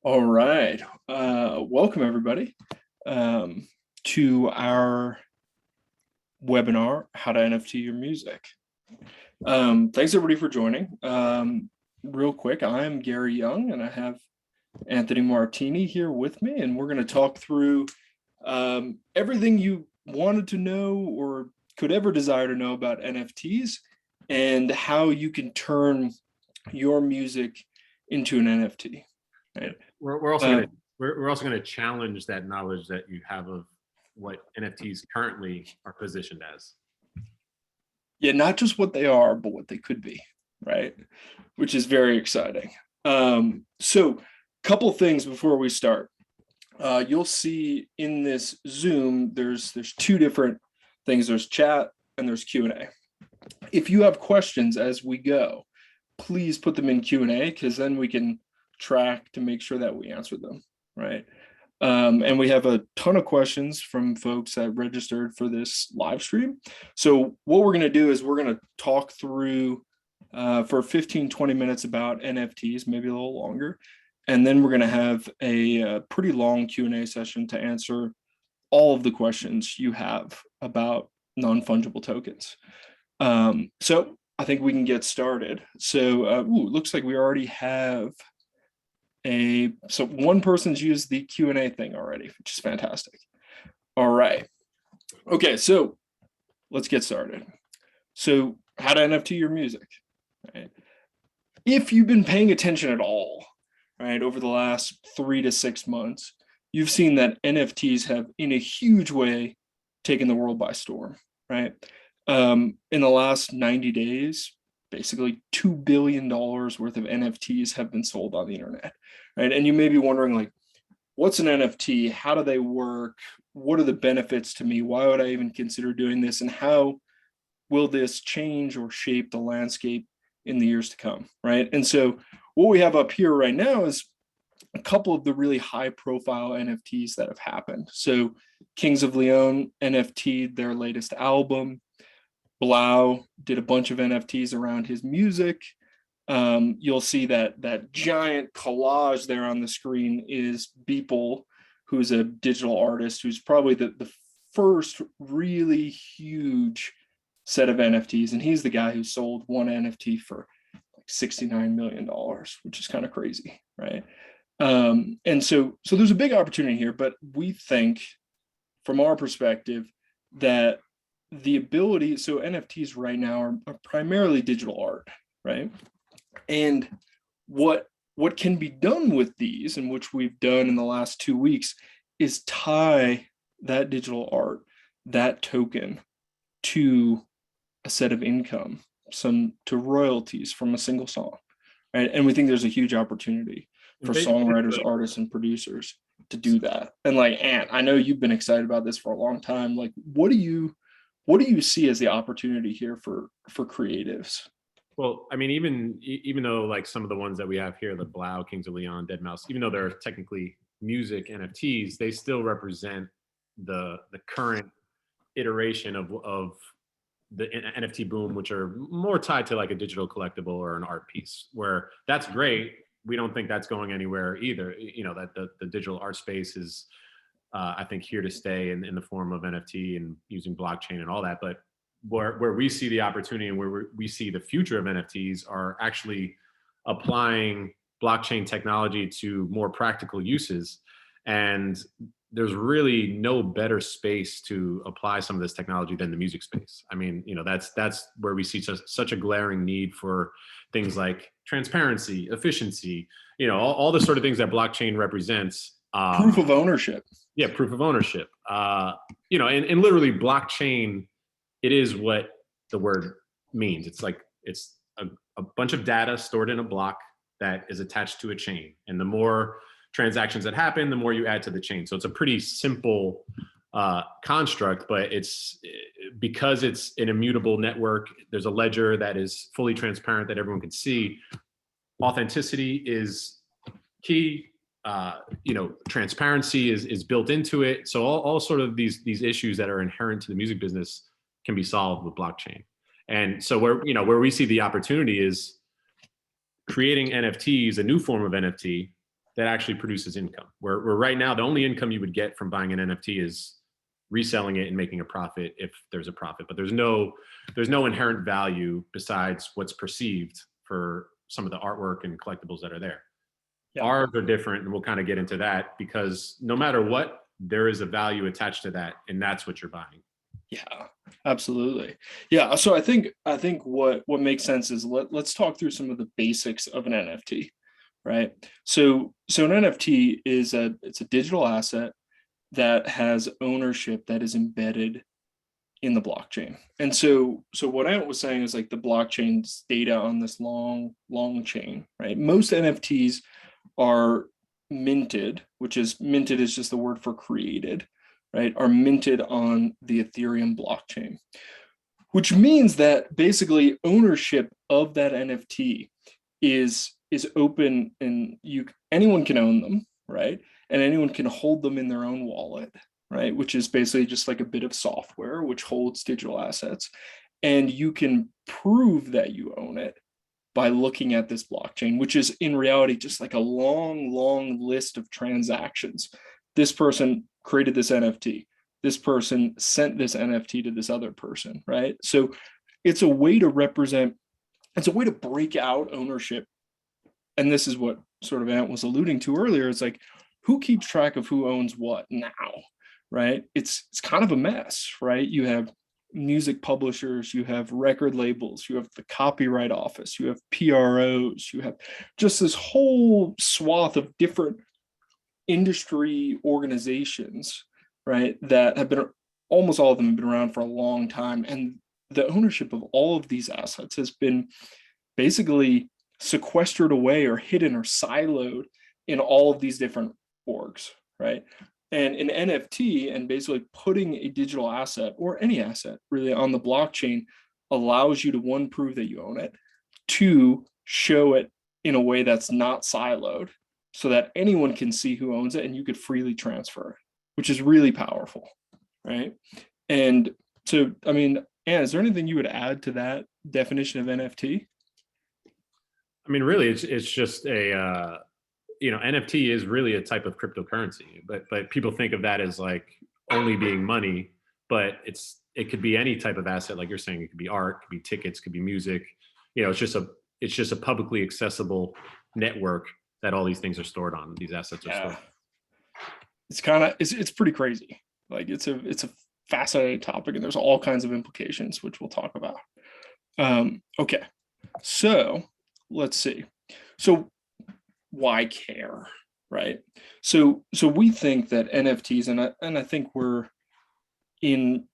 All right. Welcome everybody to our webinar, How to NFT Your Music. Thanks everybody for joining. Real quick, I'm Gary Young and I have Anthony Martini here with me, and we're going to talk through everything you wanted to know or could ever desire to know about NFTs and how you can turn your music into an NFT. Right? We're also going to challenge that knowledge that you have of what NFTs currently are positioned as. Yeah, not just what they are, but what they could be, right? Which is very exciting. So couple things before we start. You'll see in this Zoom, there's two different things. There's chat and there's Q&A. If you have questions as we go, please put them in Q&A because then we can track to make sure that we answer them, right? And we have a ton of questions from folks that registered for this live stream. So what we're going to do is we're going to talk through for 15-20 minutes about NFTs, maybe a little longer. And then we're going to have a pretty long Q&A session to answer all of the questions you have about non-fungible tokens. So I think we can get started. So looks like we already have so one person's used the Q&A thing already, which is fantastic. All right. Okay, so let's get started. So how to NFT your music, right? If you've been paying attention at all, right, over the last 3 to 6 months, you've seen that NFTs have in a huge way taken the world by storm, right? In the last 90 days, basically $2 billion worth of NFTs have been sold on the internet, right? And you may be wondering, like, what's an NFT? How do they work? What are the benefits to me? Why would I even consider doing this? And how will this change or shape the landscape in the years to come, right? And so what we have up here right now is a couple of the really high profile NFTs that have happened. So Kings of Leon NFT, their latest album. Blau did a bunch of NFTs around his music. You'll see that giant collage there on the screen is Beeple, who's a digital artist, who's probably the first really huge set of NFTs. And he's the guy who sold one NFT for like $69 million, which is kind of crazy, right? And so there's a big opportunity here, but we think from our perspective that the ability, so NFTs right now are primarily digital art, right? And what can be done with these, and which we've done in the last 2 weeks, is tie that digital art, that token, to a set of income, to royalties from a single song, right? And we think there's a huge opportunity for songwriters, artists, and producers to do that. And like, Ant, I know you've been excited about this for a long time. Like, what do you see as the opportunity here for creatives? Well, I mean, even though like some of the ones that we have here, the Blau, Kings of Leon, Deadmau5, even though they're technically music NFTs, they still represent the current iteration of the NFT boom, which are more tied to like a digital collectible or an art piece, where that's great. We don't think that's going anywhere either. You know, that the digital art space is, I think, here to stay in the form of NFT and using blockchain and all that. But where we see the opportunity and where we see the future of NFTs are actually applying blockchain technology to more practical uses. And there's really no better space to apply some of this technology than the music space. I mean, you know, that's where we see such a glaring need for things like transparency, efficiency, you know, all the sort of things that blockchain represents. Proof of ownership. Yeah, proof of ownership. You know, and literally blockchain, it is what the word means. It's like, it's a bunch of data stored in a block that is attached to a chain. And the more transactions that happen, the more you add to the chain. So it's a pretty simple construct, but it's because it's an immutable network, there's a ledger that is fully transparent that everyone can see. Authenticity is key. You know, transparency is built into it. So all sort of these issues that are inherent to the music business can be solved with blockchain. And so where we see the opportunity is creating NFTs, a new form of NFT that actually produces income. Where right now, the only income you would get from buying an NFT is reselling it and making a profit if there's a profit, but there's no inherent value besides what's perceived for some of the artwork and collectibles that are there. Yeah. Ours are different, and we'll kind of get into that, because no matter what, there is a value attached to that, and that's what you're buying. Yeah, absolutely. Yeah, so I think what makes sense is let's talk through some of the basics of an NFT, right? So an NFT is it's a digital asset that has ownership that is embedded in the blockchain. And so what Ant was saying is like the blockchain's data on this long chain, right? Most NFTs are minted, which is minted is just the word for created, right? Are minted on the Ethereum blockchain, which means that basically ownership of that NFT is open, and anyone can own them, right? And anyone can hold them in their own wallet, right? Which is basically just like a bit of software which holds digital assets. And you can prove that you own it by looking at this blockchain, which is in reality just like a long list of transactions. This person created this NFT. This person sent this NFT to this other person, right? So it's a way to represent, it's a way to break out ownership. And this is what sort of Ant was alluding to earlier. It's like, who keeps track of who owns what now, right? It's kind of a mess, right? You have music publishers, you have record labels, you have the copyright office, you have PROs, you have just this whole swath of different industry organizations, right? That have been, almost all of them have been around for a long time. And the ownership of all of these assets has been basically sequestered away or hidden or siloed in all of these different orgs, right? And an NFT, and basically putting a digital asset or any asset really on the blockchain, allows you to, one, prove that you own it, two, show it in a way that's not siloed so that anyone can see who owns it and you could freely transfer it, which is really powerful, right? And so, I mean, Anne, is there anything you would add to that definition of NFT? I mean, really, it's just a NFT is really a type of cryptocurrency, but people think of that as like only being money, but it could be any type of asset, like you're saying. It could be art, it could be tickets, it could be music. It's just a publicly accessible network that all these things are stored on. These assets are stored. It's kind of it's pretty crazy. Like it's a fascinating topic, and there's all kinds of implications which we'll talk about. Okay, so let's see. So why care, right? So we think that NFTs, and I think we're in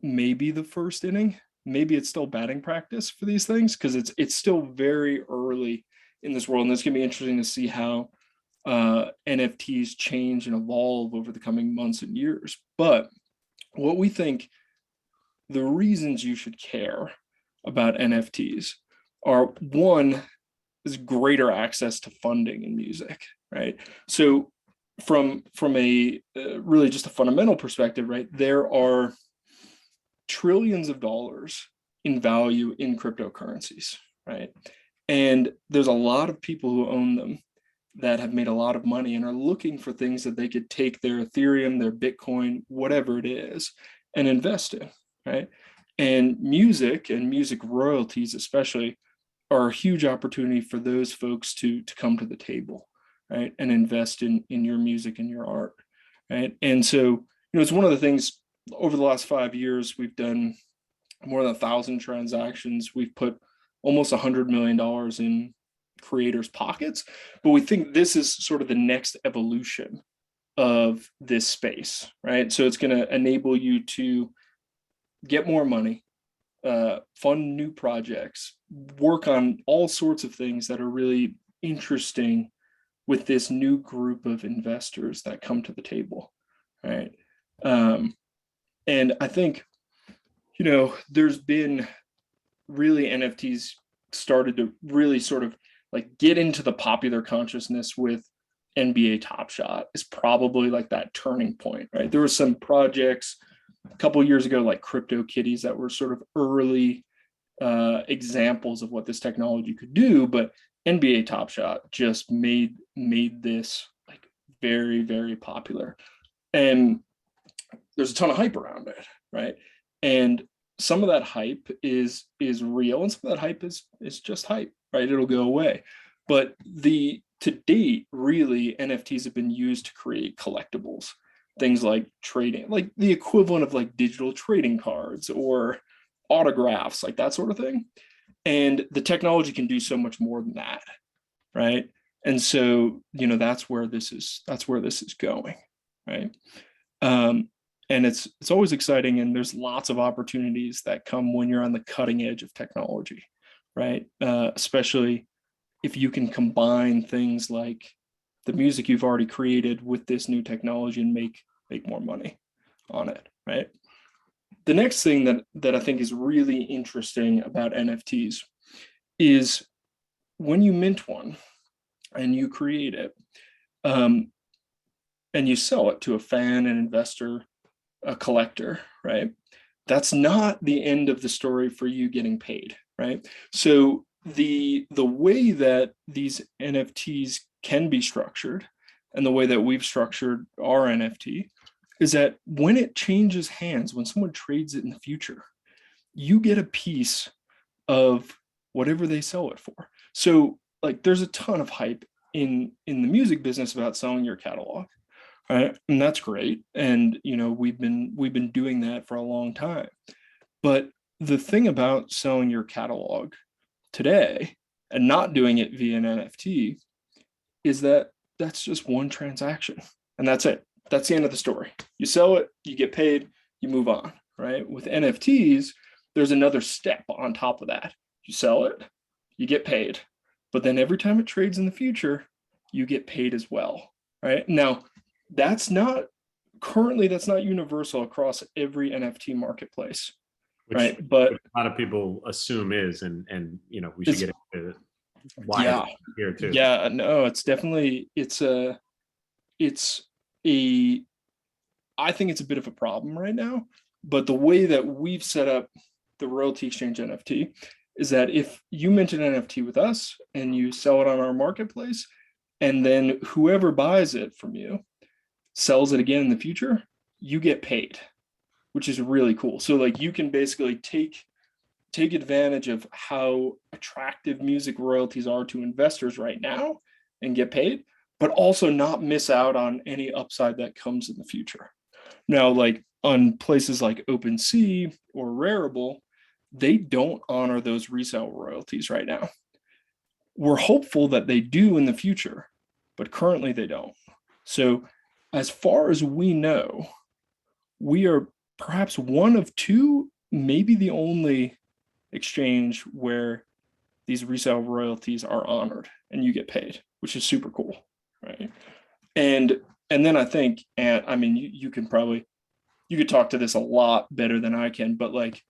maybe the first inning. Maybe it's still batting practice for these things, because it's still very early in this world, and it's gonna be interesting to see how NFTs change and evolve over the coming months and years. But what we think, the reasons you should care about NFTs are, one, is greater access to funding in music, right? So from a really just a fundamental perspective, right, there are trillions of dollars in value in cryptocurrencies, right? And there's a lot of people who own them that have made a lot of money and are looking for things that they could take their Ethereum, their Bitcoin, whatever it is, and invest in, right? And music royalties especially are a huge opportunity for those folks to come to the table, right? And invest in your music and your art, right? And so, it's one of the things over the last 5 years, we've done more than 1,000 transactions. We've put almost $100 million in creators' pockets, but we think this is sort of the next evolution of this space, right? So it's going to enable you to get more money, fund new projects, work on all sorts of things that are really interesting with this new group of investors that come to the table, right? And I think, there's been really, NFTs started to really sort of like get into the popular consciousness with NBA Top Shot is probably like that turning point, right? There were some projects a couple of years ago, like Crypto Kitties, that were sort of early examples of what this technology could do, but NBA Top Shot just made made this like very, very popular. And there's a ton of hype around it, right? And some of that hype is real, and some of that hype is just hype, right? It'll go away. But to date, really, NFTs have been used to create collectibles, things like trading, like the equivalent of like digital trading cards or autographs, like that sort of thing. And the technology can do so much more than that, right? And so, that's where this is going, right? And it's always exciting, and there's lots of opportunities that come when you're on the cutting edge of technology, right? Especially if you can combine things like the music you've already created with this new technology and make more money on it, right? The next thing that I think is really interesting about NFTs is when you mint one and you create it, and you sell it to a fan, an investor, a collector, right? That's not the end of the story for you getting paid, right? So the way that these NFTs can be structured, and the way that we've structured our NFT, is that when it changes hands, when someone trades it in the future, you get a piece of whatever they sell it for. So like there's a ton of hype in the music business about selling your catalog, right? And that's great. And we've been doing that for a long time. But the thing about selling your catalog today and not doing it via an NFT is that that's just one transaction, and that's it. That's the end of the story. You sell it, you get paid, you move on, right? With NFTs, there's another step on top of that. You sell it, you get paid, but then every time it trades in the future, you get paid as well, right? Now, that's not universal across every NFT marketplace, right? But a lot of people assume is, and we should get into why yeah, here too. Yeah, no, it's definitely I think it's a bit of a problem right now. But the way that we've set up the royalty exchange NFT is that if you mint an NFT with us and you sell it on our marketplace, and then whoever buys it from you sells it again in the future, you get paid, which is really cool. So like you can basically take advantage of how attractive music royalties are to investors right now and get paid, but also not miss out on any upside that comes in the future. Now, like on places like OpenSea or Rarible, they don't honor those resale royalties right now. We're hopeful that they do in the future, but currently they don't. So as far as we know, we are perhaps one of two, maybe the only exchange where these resale royalties are honored and you get paid, which is super cool, right? And then I think, and I mean, you could talk to this a lot better than I can, but like,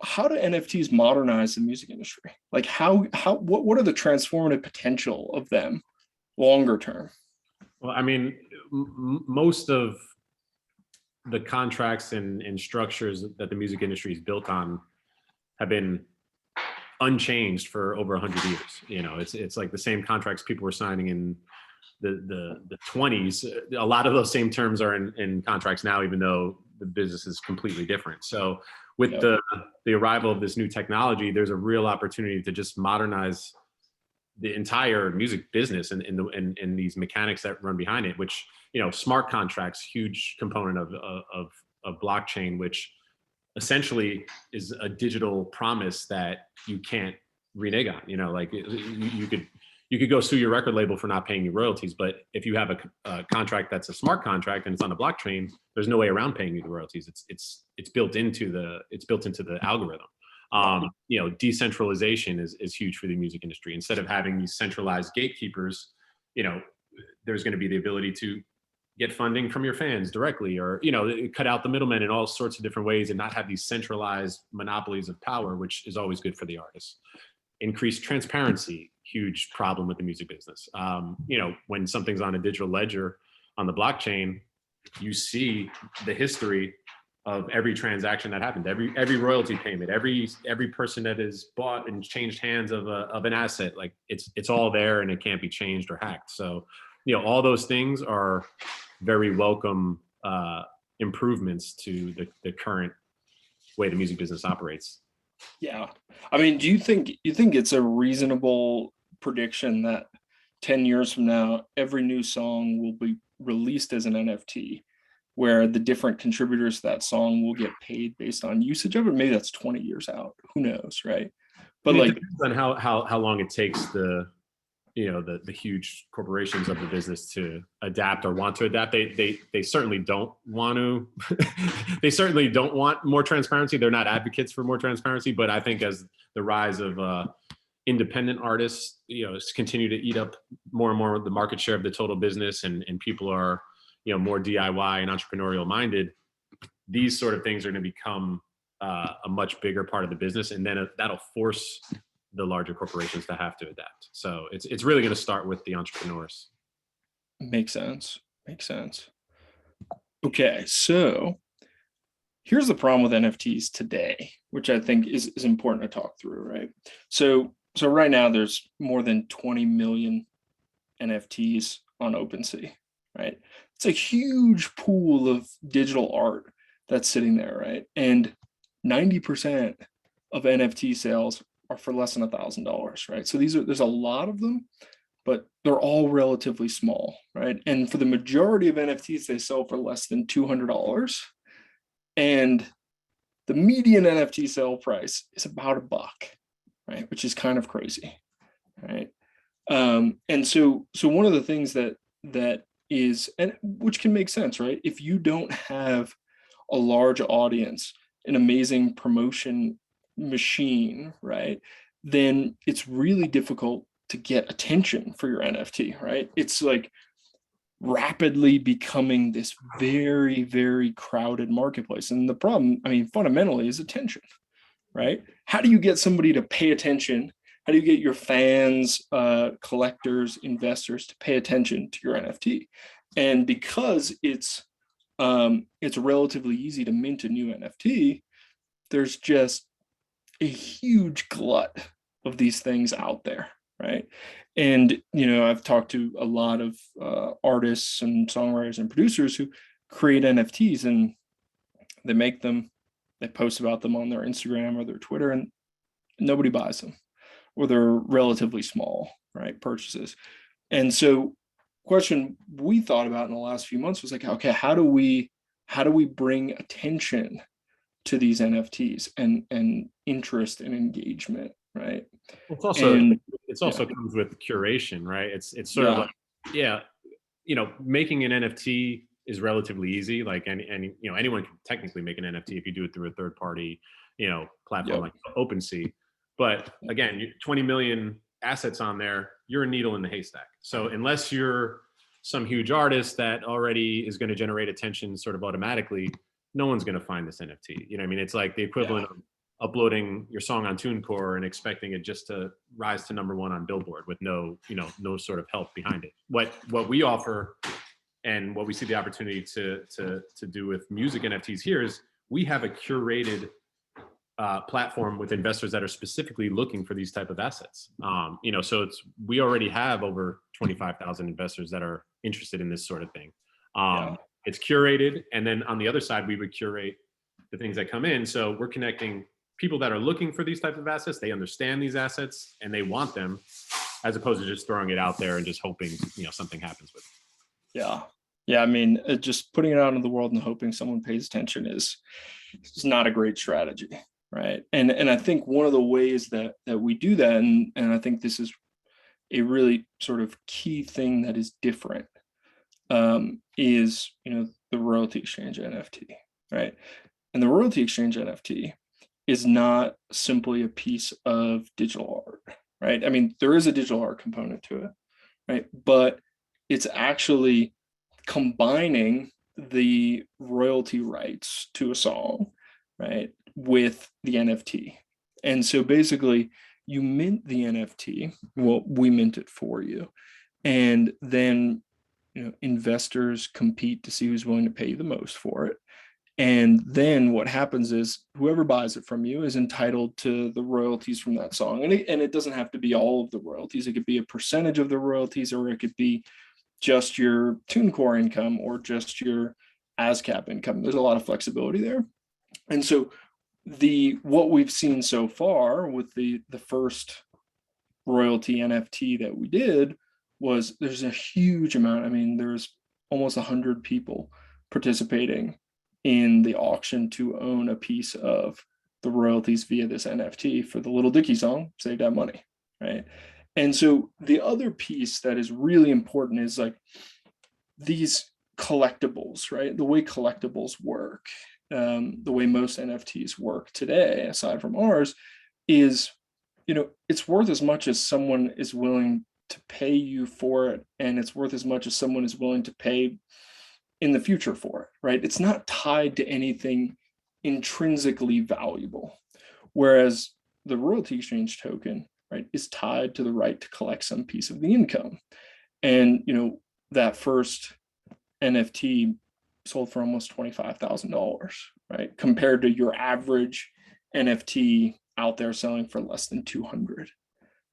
how do NFTs modernize the music industry? Like what are the transformative potential of them longer term? Well, I mean, most of the contracts and structures that the music industry is built on have been unchanged for over 100 years. It's like the same contracts people were signing in the 20s. A lot of those same terms are in contracts now, even though the business is completely different. So with the arrival of this new technology, there's a real opportunity to just modernize the entire music business and these mechanics that run behind it, which, smart contracts, huge component of blockchain, which essentially is a digital promise that you can't renege on. Like you could go sue your record label for not paying you royalties, but if you have a contract that's a smart contract and it's on the blockchain, there's no way around paying you the royalties. It's built into the algorithm. Decentralization is huge for the music industry. Instead of having these centralized gatekeepers, there's going to be the ability to get funding from your fans directly, or cut out the middlemen in all sorts of different ways and not have these centralized monopolies of power, which is always good for the artists. Increased transparency, huge problem with the music business. When something's on a digital ledger on the blockchain, you see the history of every transaction that happened, every royalty payment, every person that has bought and changed hands of an asset. Like it's all there and it can't be changed or hacked. So, you know, all those things are very welcome improvements to the current way the music business operates. Yeah. I mean, do you think it's a reasonable prediction that 10 years from now, every new song will be released as an NFT, where the different contributors to that song will get paid based on usage of it? Maybe that's 20 years out. Who knows, right? But I mean, it like, depends on how long it takes the huge corporations of the business to adapt or want to adapt. They certainly don't want to. They certainly don't want more transparency. They're not advocates for more transparency. But I think as the rise of independent artists, you know, continue to eat up more and more of the market share of the total business, and people are, you know, more DIY and entrepreneurial minded, these sort of things are going to become a much bigger part of the business, and then that'll force the larger corporations to have to adapt. So it's really going to start with the entrepreneurs. makes sense. Makes sense. Okay, so here's the problem with NFTs today, which I think is important to talk through, right? So right now there's more than 20 million NFTs on OpenSea, right? It's a huge pool of digital art that's sitting there, right? And 90% of NFT sales are for less than $1,000, right? So there's a lot of them, but they're all relatively small, right? And for the majority of NFTs, they sell for less than $200. And the median NFT sale price is about $1, right? Which is kind of crazy, right? And so one of the things that is, and which can make sense, right? If you don't have a large audience, an amazing promotion machine, right, then it's really difficult to get attention for your NFT, right? It's like rapidly becoming this very, very crowded marketplace. And the problem, I mean, fundamentally is attention, right? How do you get somebody to pay attention? How do you get your fans, collectors, investors to pay attention to your NFT? And because it's relatively easy to mint a new NFT, there's just a huge glut of these things out there, right? And you know, I've talked to a lot of artists and songwriters and producers who create NFTs, and they make them, they post about them on their Instagram or their Twitter, and nobody buys them, or they're relatively small, right, purchases. And so question we thought about in the last few months was like, okay, how do we bring attention to these NFTs and interest and engagement, right? It's also And comes with curation, right? It's sort of like, yeah, you know, making an NFT is relatively easy. Like any you know, anyone can technically make an NFT if you do it through a third party, you know, platform like OpenSea. But again, 20 million assets on there, you're a needle in the haystack. So unless you're some huge artist that already is going to generate attention sort of automatically, no one's going to find this NFT. You know what I mean? It's like the equivalent of uploading your song on TuneCore and expecting it just to rise to #1 on Billboard with no sort of help behind it. What we offer and what we see the opportunity to do with music NFTs here is we have a curated platform with investors that are specifically looking for these type of assets. You know, so we already have over 25,000 investors that are interested in this sort of thing. It's curated, and then on the other side, we would curate the things that come in. So we're connecting people that are looking for these types of assets. They understand these assets and they want them, as opposed to just throwing it out there and just hoping, you know, something happens with it. Yeah. I mean, just putting it out into the world and hoping someone pays attention is not a great strategy, right? And I think one of the ways that we do that, and I think this is a really sort of key thing that is different, is, you know, the royalty exchange NFT, right? And the royalty exchange NFT is not simply a piece of digital art, right? I mean, there is a digital art component to it, right? But it's actually combining the royalty rights to a song, right, with the NFT. And so basically you mint the NFT, well, we mint it for you. And then, you know, investors compete to see who's willing to pay you the most for it. And then what happens is whoever buys it from you is entitled to the royalties from that song. And it doesn't have to be all of the royalties. It could be a percentage of the royalties, or it could be just your TuneCore income or just your ASCAP income. There's a lot of flexibility there. And so what we've seen so far with the first royalty NFT that we did was there's a huge amount. I mean, there's almost 100 people participating in the auction to own a piece of the royalties via this NFT for the Little Dicky song, Save That Money, right? And so the other piece that is really important is like these collectibles, right? The way collectibles work, the way most NFTs work today, aside from ours, is, it's worth as much as someone is willing to pay you for it, and it's worth as much as someone is willing to pay in the future for it, right? It's not tied to anything intrinsically valuable. Whereas the royalty exchange token, right, is tied to the right to collect some piece of the income. And, that first NFT sold for almost $25,000, right? Compared to your average NFT out there selling for less than 200,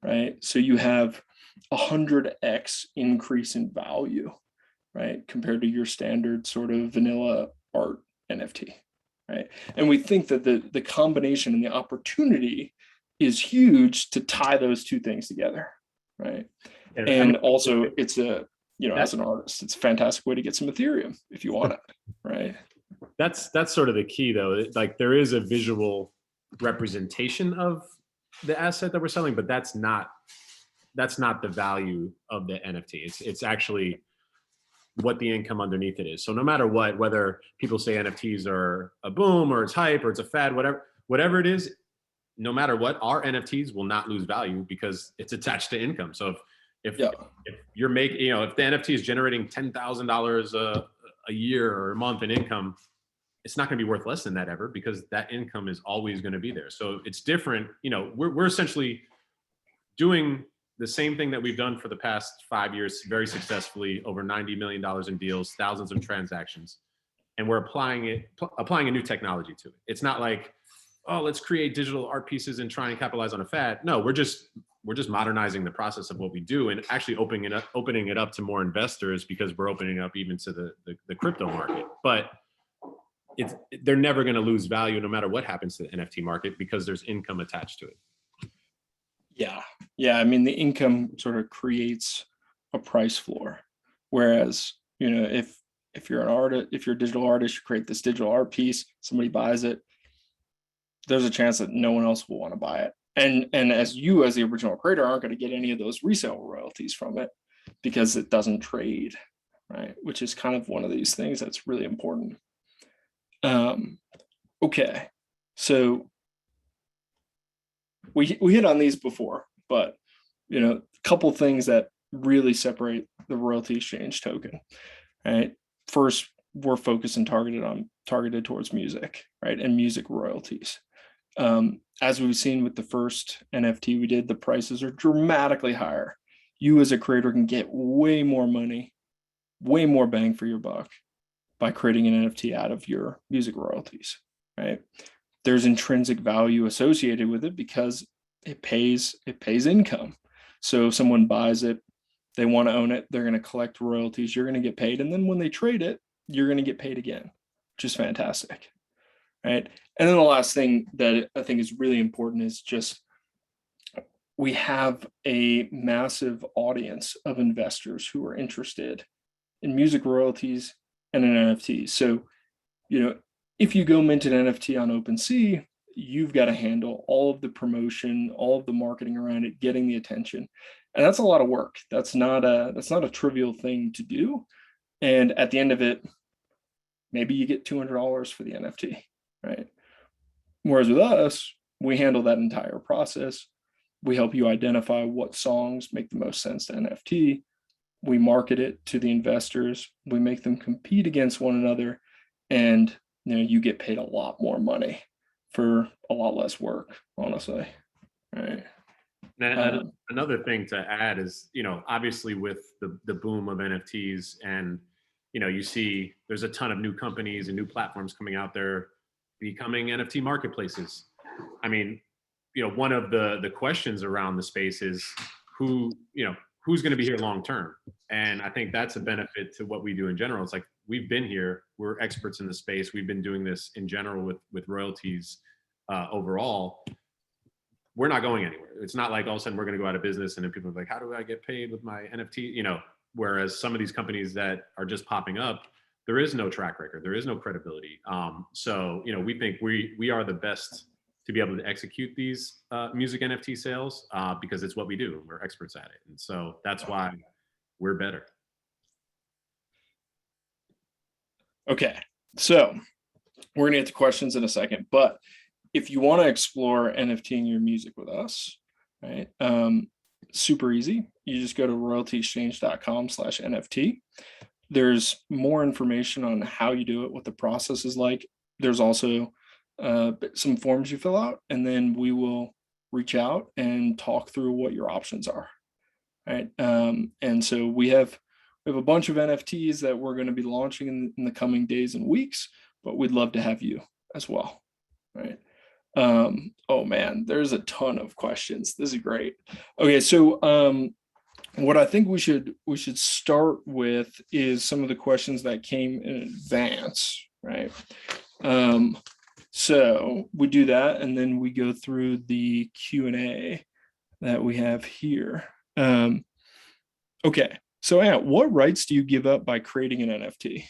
right? So you have 100x increase in value, right? Compared to your standard sort of vanilla art NFT, right? And we think that the combination and the opportunity is huge to tie those two things together, right? And also it's as an artist, it's a fantastic way to get some Ethereum if you want it, right? That's sort of the key though. Like there is a visual representation of the asset that we're selling, but that's not the value of the NFT. It's actually what the income underneath it is. So no matter what, whether people say NFTs are a boom or it's hype or it's a fad, whatever it is, no matter what, our NFTs will not lose value because it's attached to income. So if you're making, if the NFT is generating $10,000 a year or a month in income, it's not going to be worth less than that ever, because that income is always going to be there. So it's different. We're essentially doing the same thing that we've done for the past 5 years very successfully, over $90 million in deals, thousands of transactions. And we're applying a new technology to it. It's not like, oh, let's create digital art pieces and try and capitalize on a fad. No, we're just modernizing the process of what we do and actually opening it up to more investors, because we're opening up even to the crypto market. But they're never going to lose value no matter what happens to the NFT market, because there's income attached to it. Yeah. I mean, the income sort of creates a price floor. Whereas, if you're an artist, if you're a digital artist, you create this digital art piece, somebody buys it, there's a chance that no one else will want to buy it. And as you, as the original creator, aren't going to get any of those resale royalties from it because it doesn't trade, right? Which is kind of one of these things that's really important. Okay, so we hit on these before, but a couple things that really separate the royalty exchange token, right? First, we're focused and targeted towards music, right? And music royalties. As we've seen with the first NFT we did, the prices are dramatically higher. You as a creator can get way more money, way more bang for your buck by creating an NFT out of your music royalties, right? There's intrinsic value associated with it because it pays income. So if someone buys it, they want to own it, they're going to collect royalties, you're going to get paid. And then when they trade it, you're going to get paid again, which is fantastic, right? And then the last thing that I think is really important is just we have a massive audience of investors who are interested in music royalties and in NFTs. So, if you go mint an NFT on OpenSea, you've got to handle all of the promotion, all of the marketing around it, getting the attention. And that's a lot of work. That's not a trivial thing to do. And at the end of it, maybe you get $200 for the NFT, right? Whereas with us, we handle that entire process. We help you identify what songs make the most sense to NFT. We market it to the investors. We make them compete against one another. And you get paid a lot more money for a lot less work, honestly. Right. Another thing to add is, obviously with the boom of NFTs and you know, you see there's a ton of new companies and new platforms coming out there becoming NFT marketplaces. I mean, you know, one of the questions around the space is who, you know, who's going to be here long term. And I think that's a benefit to what we do in general. It's like, we've been here, we're experts in the space, we've been doing this in general with royalties overall. We're not going anywhere. It's not like all of a sudden we're going to go out of business and then people are like, how do I get paid with my NFT? You know, whereas some of these companies that are just popping up, there is no track record, there is no credibility. So, you know, we think we are the best to be able to execute these music NFT sales because it's what we do. We're experts at it. And so that's why we're better. Okay, so we're gonna get to questions in a second, but if you want to explore NFTing your music with us, right? Super easy. You just go to royaltyexchange.com/NFT. There's more information on how you do it, what the process is like. There's also some forms you fill out, and then we will reach out and talk through what your options are, right? And so we have a bunch of NFTs that we're going to be launching in the coming days and weeks, but we'd love to have you as well, right? Oh man, there's a ton of questions. This is great. Okay, so what I think we should start with is some of the questions that came in advance, right? So we do that, and then we go through the Q&A that we have here. Okay, so Ant, what rights do you give up by creating an NFT?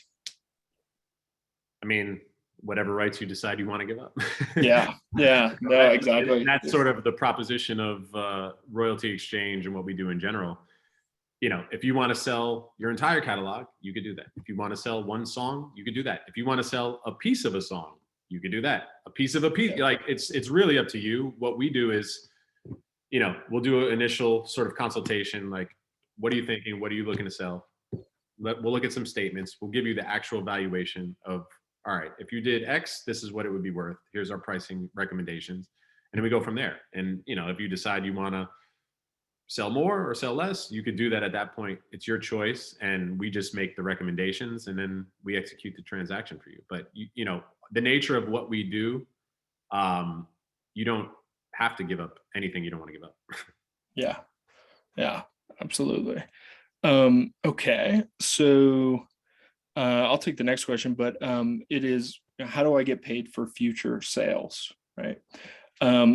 I mean, whatever rights you decide you want to give up. Yeah, no, exactly. And that's sort of the proposition of royalty exchange and what we do in general. You know, if you want to sell your entire catalog, you could do that. If you want to sell one song, you could do that. If you want to sell a piece of a song, you could do that. A piece of a piece, yeah. Like it's really up to you. What we do is, you know, we'll do an initial sort of consultation. Like, what are you thinking? What are you looking to sell? We'll look at some statements. We'll give you the actual valuation of, all right, if you did X, this is what it would be worth. Here's our pricing recommendations. And then we go from there. And, you know, if you decide you want to sell more or sell less, you could do that at that point. It's your choice. And we just make the recommendations and then we execute the transaction for you. But, you know, the nature of what we do, you don't have to give up anything you don't want to give up. Yeah, absolutely. Okay, so I'll take the next question, but it is, how do I get paid for future sales, right?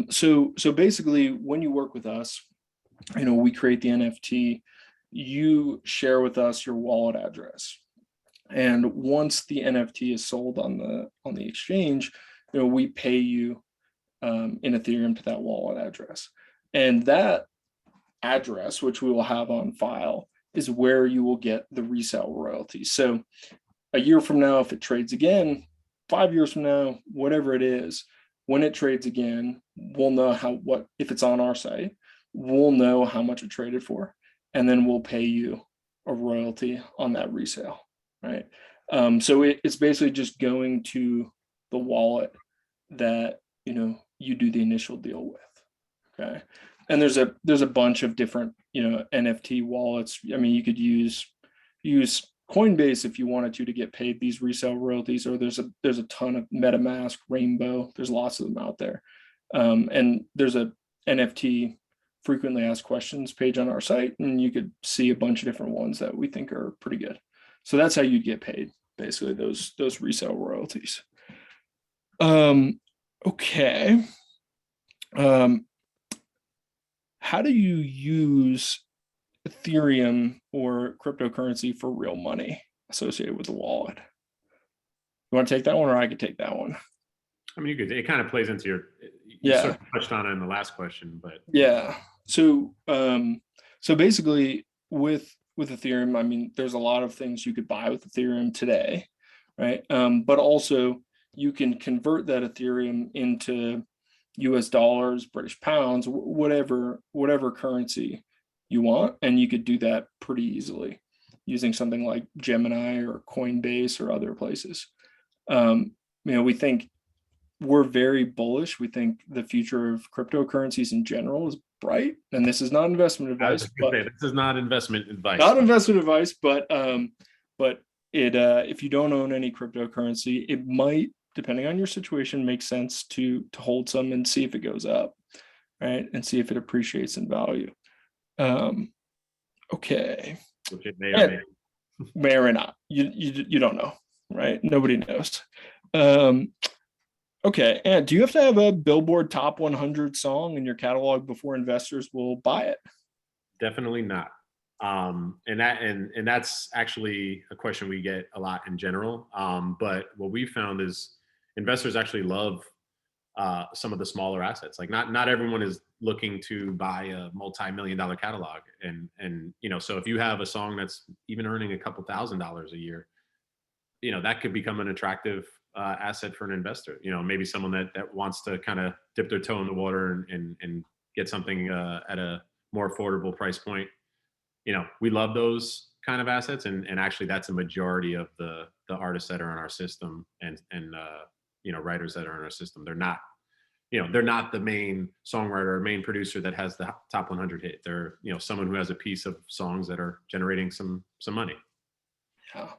So basically, when you work with us, you know, we create the NFT, you share with us your wallet address, and once the NFT is sold on the exchange, you know, we pay you in Ethereum to that wallet address, and that address, which we will have on file, is where you will get the resale royalties. So a year from now, if it trades again, 5 years from now, whatever it is, when it trades again, we'll know if it's on our site, we'll know how much it traded for, and then we'll pay you a royalty on that resale, right? So it's basically just going to the wallet that, you know, you do the initial deal with, okay? And there's a bunch of different, you know, NFT wallets. I mean, you could use Coinbase if you wanted to get paid these resale royalties, or there's a ton of MetaMask, Rainbow. There's lots of them out there, and there's a NFT frequently asked questions page on our site, and you could see a bunch of different ones that we think are pretty good. So that's how you'd get paid, basically, those resale royalties. Okay. How do you use Ethereum or cryptocurrency for real money associated with the wallet? You want to take that one, or I could take that one? I mean, you could. It kind of plays into you sort of touched on it in the last question, but yeah. So basically with Ethereum, I mean, there's a lot of things you could buy with Ethereum today, right? But also you can convert that Ethereum into US dollars, British pounds, whatever currency you want, and you could do that pretty easily using something like Gemini or Coinbase or other places. You know, we think we're very bullish. We think the future of cryptocurrencies in general is bright, and this is not investment advice. This is not investment advice. Not investment advice, but if you don't own any cryptocurrency, it might, depending on your situation, make sense to hold some and see if it goes up, right? And see if it appreciates in value. Okay. Which it may or may or not. You don't know, right? Nobody knows. Okay. And do you have to have a Billboard Top 100 song in your catalog before investors will buy it? Definitely not. And that's actually a question we get a lot in general. But what we found is investors actually love some of the smaller assets. Like not everyone is looking to buy a multi-million-dollar catalog. And so if you have a song that's even earning a couple $1,000s a year, that could become an attractive asset for an investor. Maybe someone that wants to kind of dip their toe in the water and get something at a more affordable price point. We love those kind of assets, and actually that's a majority of the artists that are in our system and writers that are in our system. They're not the main songwriter or main producer that has the top 100 hit. They're someone who has a piece of songs that are generating some money. Yeah.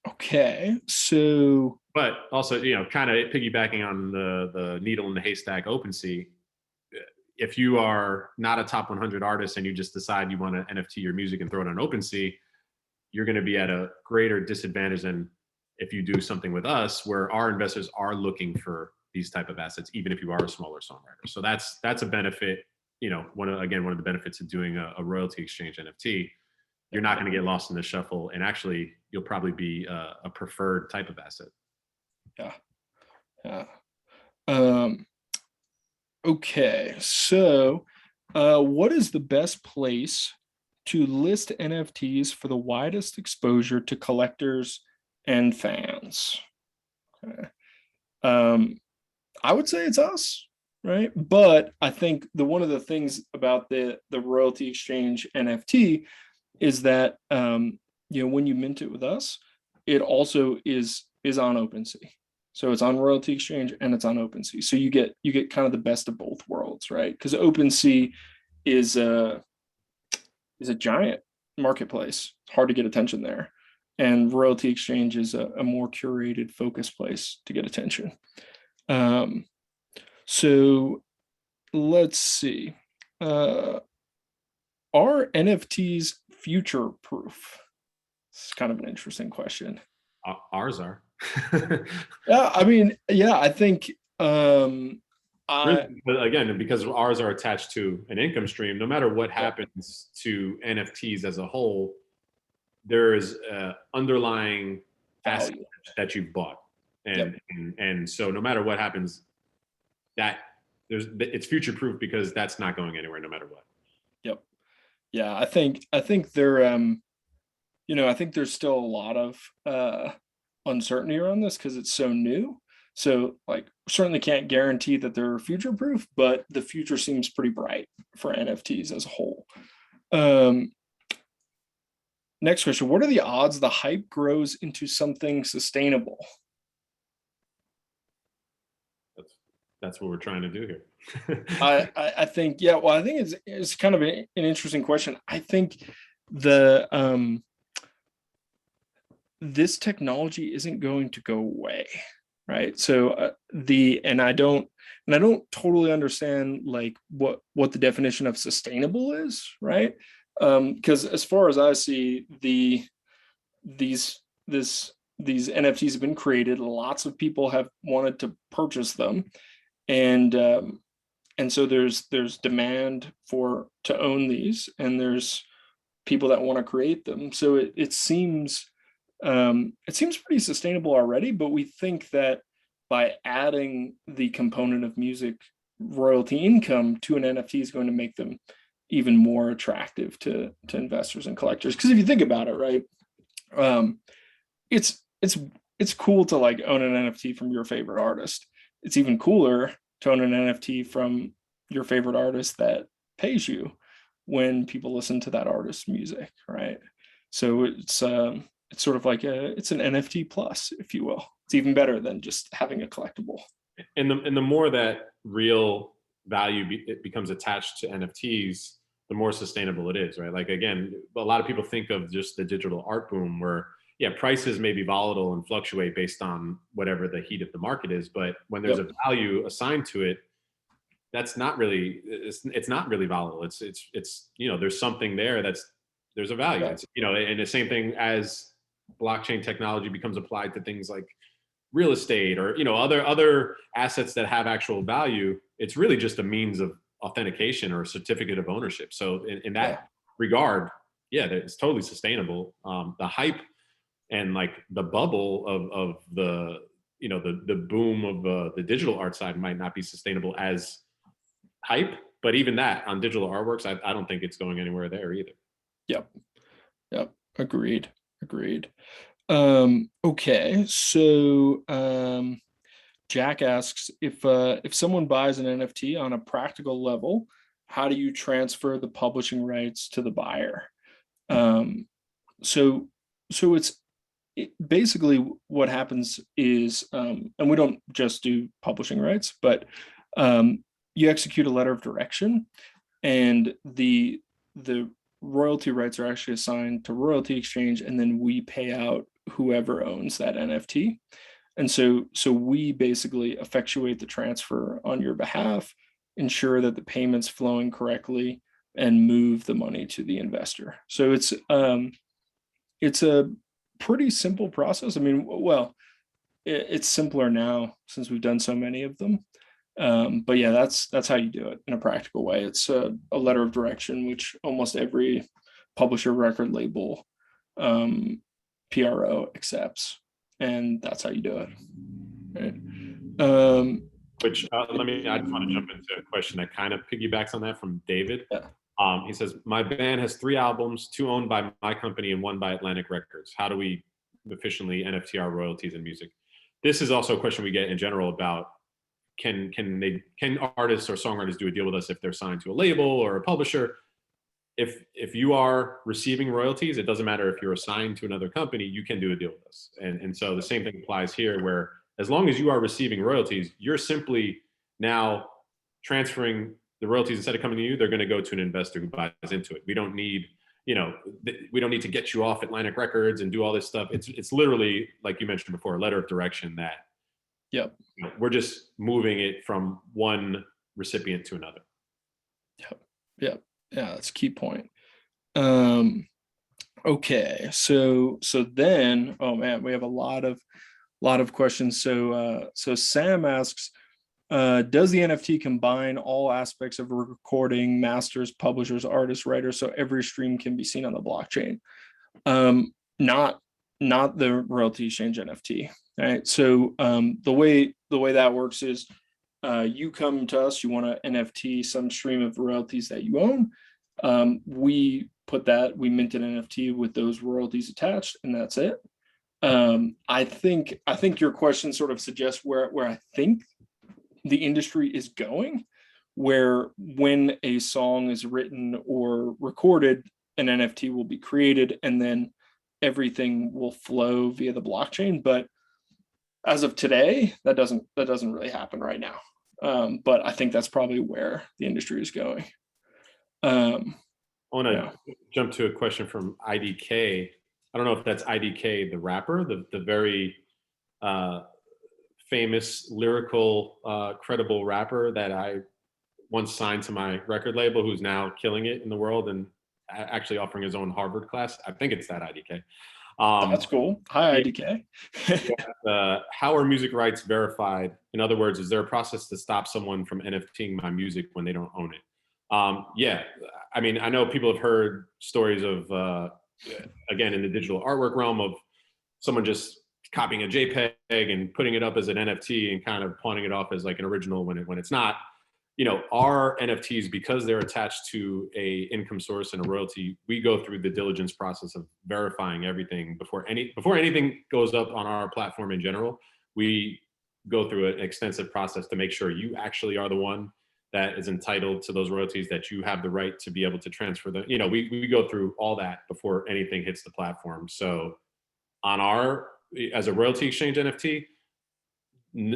Okay. So, but also kind of piggybacking on the needle in the haystack OpenSea. If you are not a top 100 artist and you just decide you want to NFT your music and throw it on OpenSea, you're going to be at a greater disadvantage than if you do something with us, where our investors are looking for these type of assets, even if you are a smaller songwriter. So that's a benefit. One of the benefits of doing a royalty exchange NFT. You're not going to get lost in the shuffle, and actually, you'll probably be a preferred type of asset. Yeah. Okay, so what is the best place to list NFTs for the widest exposure to collectors and fans? Okay. I would say it's us, right? But I think one of the things about the royalty exchange NFT is that when you mint it with us, it also is on OpenSea. So it's on Royalty Exchange and it's on OpenSea. So you get kind of the best of both worlds, right? Because OpenSea is a giant marketplace. It's hard to get attention there. And Royalty Exchange is a more curated, focused place to get attention. So let's see. Are NFTs future proof? It's kind of an interesting question. Ours are. Yeah, I mean, yeah, I think but again, because ours are attached to an income stream, no matter what happens to NFTs as a whole, there is underlying asset that you've bought, and so no matter what happens, it's future proof because that's not going anywhere no matter what. Yep. Yeah, I think they're I think there's still a lot of uncertainty around this because it's so new. So certainly can't guarantee that they're future proof, but the future seems pretty bright for NFTs as a whole. Next question. What are the odds the hype grows into something sustainable? That's what we're trying to do here. I think, I think it's kind of an interesting question. I think this technology isn't going to go away, right? So I don't totally understand what the definition of sustainable is, right? Because as far as I see, these NFTs have been created. Lots of people have wanted to purchase them, and so there's demand to own these, and there's people that want to create them. So it seems pretty sustainable already, but we think that by adding the component of music royalty income to an NFT is going to make them even more attractive to investors and collectors. Because if you think about it, right, it's cool to own an NFT from your favorite artist. It's even cooler to own an NFT from your favorite artist that pays you when people listen to that artist's music, right? So it's sort of it's an NFT plus, if you will. It's even better than just having a collectible. And the more that real value it becomes attached to NFTs, the more sustainable it is, right? Like, again, a lot of people think of just the digital art boom where, yeah, prices may be volatile and fluctuate based on whatever the heat of the market is. But when there's Yep. a value assigned to it, that's not really, it's not really volatile. It's, you know, there's something there there's a value. Yeah. It's, you know, and the same thing as blockchain technology becomes applied to things like real estate or, you know, other assets that have actual value. It's really just a means of authentication or a certificate of ownership. So in that regard, yeah, it's totally sustainable. The hype and like the bubble of the, you know, the boom of the digital art side might not be sustainable as hype, but even that on digital artworks, I don't think it's going anywhere there either. Yep. Yep. Agreed. Agreed. Okay. So Jack asks if someone buys an NFT on a practical level, how do you transfer the publishing rights to the buyer? So basically what happens is, and we don't just do publishing rights, but you execute a letter of direction, and the royalty rights are actually assigned to Royalty Exchange, and then we pay out whoever owns that NFT. And so we basically effectuate the transfer on your behalf, ensure that the payment's flowing correctly, and move the money to the investor. So it's a pretty simple process. I mean, well, it's simpler now since we've done so many of them. But yeah, that's how you do it in a practical way. It's a letter of direction, which almost every publisher, record label, PRO accepts, and that's how you do it. Right. Which I just want to jump into a question that kind of piggybacks on that from David. Yeah. He says, my band has 3 albums, 2 owned by my company and 1 by Atlantic Records. How do we efficiently NFT our royalties in music? This is also a question we get in general about can artists or songwriters do a deal with us if they're signed to a label or a publisher? If you are receiving royalties, it doesn't matter if you're assigned to another company, you can do a deal with us. And so the same thing applies here, where as long as you are receiving royalties, you're simply now transferring the royalties. Instead of coming to you, they're going to go to an investor who buys into it. We don't need, you know, we don't need to get you off Atlantic Records and do all this stuff. It's literally, like you mentioned before, a letter of direction that, Yep. you know, we're just moving it from one recipient to another. Yep. Yep. Yeah, that's a key point. Okay, so then, oh man, we have a lot of questions. So Sam asks, does the NFT combine all aspects of recording, masters, publishers, artists, writers, so every stream can be seen on the blockchain? Not the Royalty Exchange NFT. Right. So the way that works is, you come to us, you want to NFT some stream of royalties that you own. We mint an NFT with those royalties attached, and that's it. I think your question sort of suggests where I think the industry is going, where when a song is written or recorded, an NFT will be created, and then everything will flow via the blockchain. But as of today, that doesn't really happen right now. But I think that's probably where the industry is going. I want to jump to a question from IDK. I don't know if that's IDK, the rapper, the very famous, lyrical, credible rapper that I once signed to my record label, who's now killing it in the world and actually offering his own Harvard class. I think it's that IDK. That's cool. Hi, IDK. How are music rights verified? In other words, is there a process to stop someone from NFTing my music when they don't own it? Yeah, I mean, I know people have heard stories of, again, in the digital artwork realm, of someone just copying a JPEG and putting it up as an NFT and kind of pawning it off as like an original when it's not. You know, our NFTs, because they're attached to a income source and a royalty, we go through the diligence process of verifying everything before anything goes up on our platform in general. We go through an extensive process to make sure you actually are the one that is entitled to those royalties, that you have the right to be able to transfer them. You know, we go through all that before anything hits the platform. So as a Royalty Exchange NFT,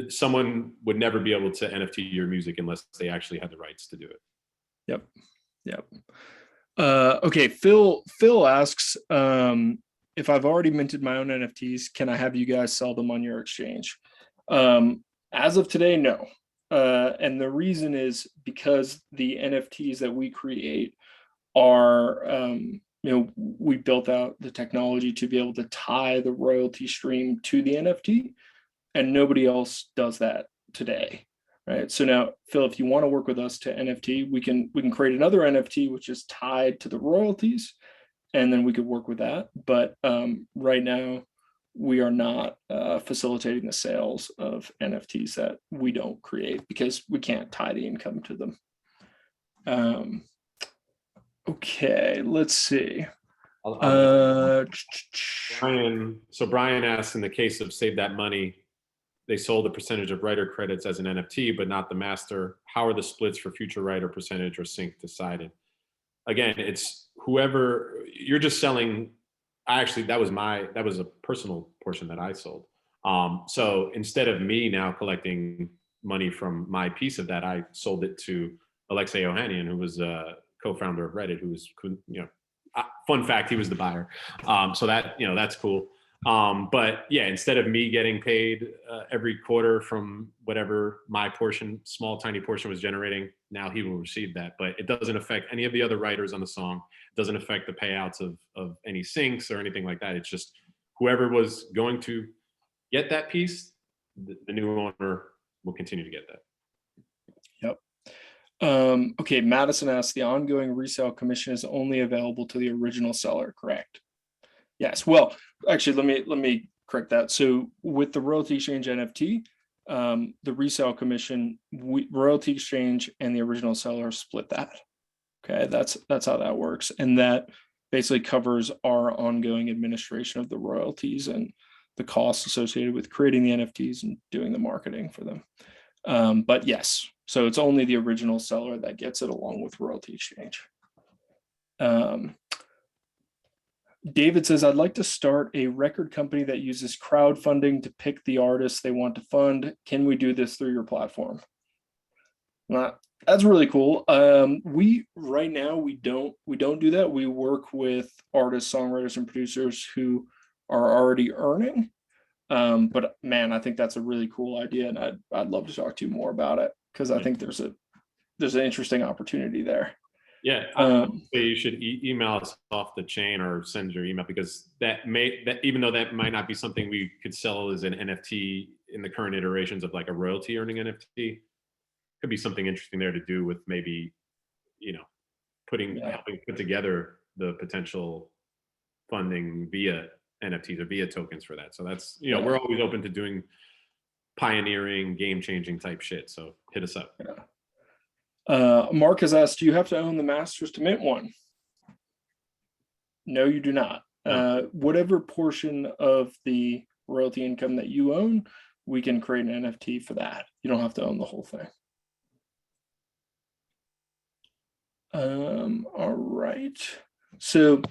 someone would never be able to NFT your music unless they actually had the rights to do it. Yep. Okay, Phil asks, if I've already minted my own NFTs, can I have you guys sell them on your exchange? As of today, no. And the reason is because the NFTs that we create are, we built out the technology to be able to tie the royalty stream to the NFT, and nobody else does that today. Right. So now, Phil, if you want to work with us to NFT, we can create another NFT which is tied to the royalties, and then we could work with that. But right now, we are not facilitating the sales of NFTs that we don't create because we can't tie the income to them. Okay, let's see. Brian asks, in the case of Save That Money, they sold a percentage of writer credits as an NFT, but not the master. How are the splits for future writer percentage or sync decided? Again, it's whoever you're just selling. That was a personal portion that I sold. So instead of me now collecting money from my piece of that, I sold it to Alexei Ohanian, who was a co-founder of Reddit, who was, fun fact, he was the buyer. So that's cool. But yeah, instead of me getting paid every quarter from whatever my portion, small, tiny portion was generating, now he will receive that. But it doesn't affect any of the other writers on the song. It doesn't affect the payouts of any syncs or anything like that. It's just whoever was going to get that piece, the new owner will continue to get that. Yep. Okay, Madison asks, the ongoing resale commission is only available to the original seller, correct? Yes. Well, actually, let me correct that. So with the royalty exchange NFT, the resale commission, royalty exchange and the original seller split that. Okay, that's how that works, and that basically covers our ongoing administration of the royalties and the costs associated with creating the NFTs and doing the marketing for them. But yes, so it's only the original seller that gets it along with royalty exchange. David says, I'd like to start a record company that uses crowdfunding to pick the artists they want to fund. Can we do this through your platform? That's really cool. Right now we don't do that. We work with artists, songwriters, and producers who are already earning. But man, I think that's a really cool idea, and I'd love to talk to you more about it because I think there's an interesting opportunity there. Yeah, you should email us off the chain or send your email, because that even though that might not be something we could sell as an NFT in the current iterations of like a royalty earning NFT, could be something interesting there to do with maybe, helping put together the potential funding via NFTs or via tokens for that. So that's, we're always open to doing pioneering, game-changing type shit. So hit us up. Yeah. Mark has asked, do you have to own the masters to mint one? No, you do not. No. Whatever portion of the royalty income that you own, we can create an NFT for that. You don't have to own the whole thing. All right. So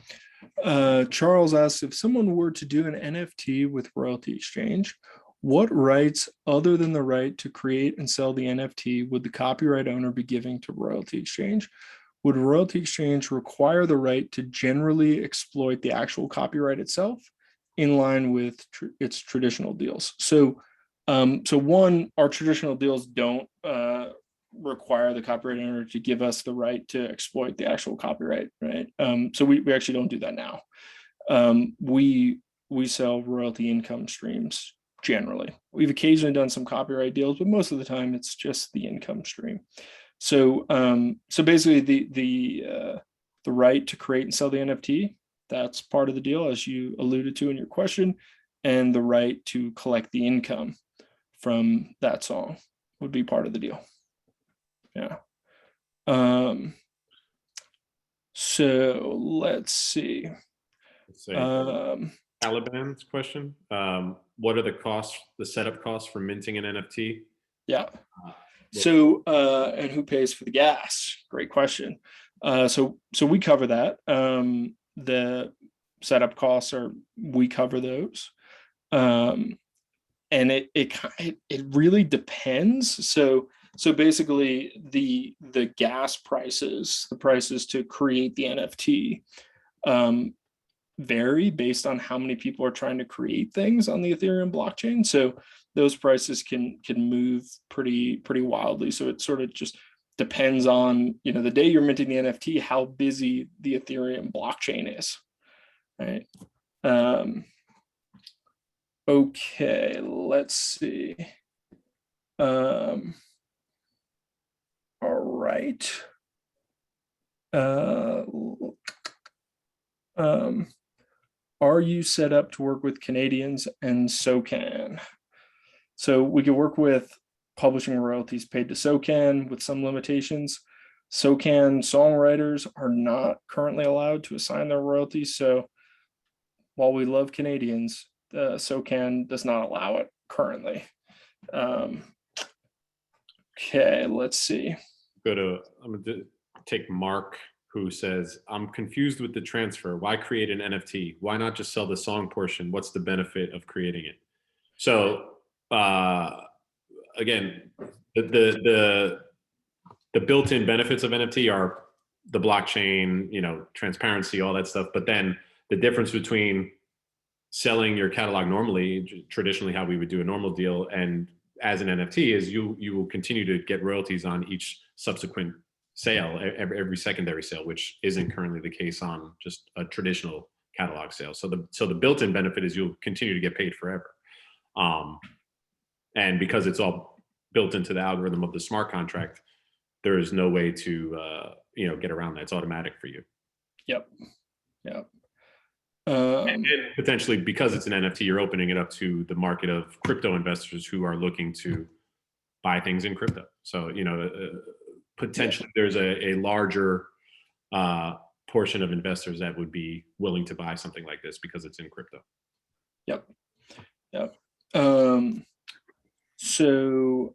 Charles asks, if someone were to do an NFT with royalty exchange, what rights other than the right to create and sell the NFT would the copyright owner be giving to royalty exchange? Would royalty exchange require the right to generally exploit the actual copyright itself in line with its traditional deals? So one, our traditional deals don't require the copyright owner to give us the right to exploit the actual copyright, right? So we actually don't do that now. We sell royalty income streams generally. We've occasionally done some copyright deals, but most of the time it's just the income stream. So basically the right to create and sell the NFT, that's part of the deal, as you alluded to in your question, and the right to collect the income from that song would be part of the deal. Yeah. So let's see. Taliban's question. What are the costs, the setup costs for minting an NFT? Yeah. So, and who pays for the gas? Great question. So we cover that. The setup costs we cover those. And it really depends. So So basically the gas prices, the prices to create the NFT, vary based on how many people are trying to create things on the Ethereum blockchain. So those prices can move pretty wildly. So it sort of just depends on, you know, the day you're minting the NFT, how busy the Ethereum blockchain is, right? Okay, let's see. All right. Are you set up to work with Canadians? And SOCAN. So we could work with publishing royalties paid to SOCAN with some limitations. SOCAN songwriters are not currently allowed to assign their royalties. So while we love Canadians, SOCAN does not allow it currently. Okay, let's see. I'm going to take Mark, who says, I'm confused with the transfer. Why create an NFT? Why not just sell the song portion? What's the benefit of creating it? So again, the built-in benefits of NFT are the blockchain, you know, transparency, all that stuff. But then the difference between selling your catalog normally, traditionally how we would do a normal deal, and as an NFT is you will continue to get royalties on each subsequent sale, every secondary sale, which isn't currently the case on just a traditional catalog sale. So the built-in benefit is you'll continue to get paid forever. And because it's all built into the algorithm of the smart contract, there is no way to you know, get around that. It's automatic for you. Yep. Yep. And potentially, because it's an NFT, you're opening it up to the market of crypto investors who are looking to buy things in crypto. So, you know, potentially there's a larger portion of investors that would be willing to buy something like this because it's in crypto. Yep. Yep. So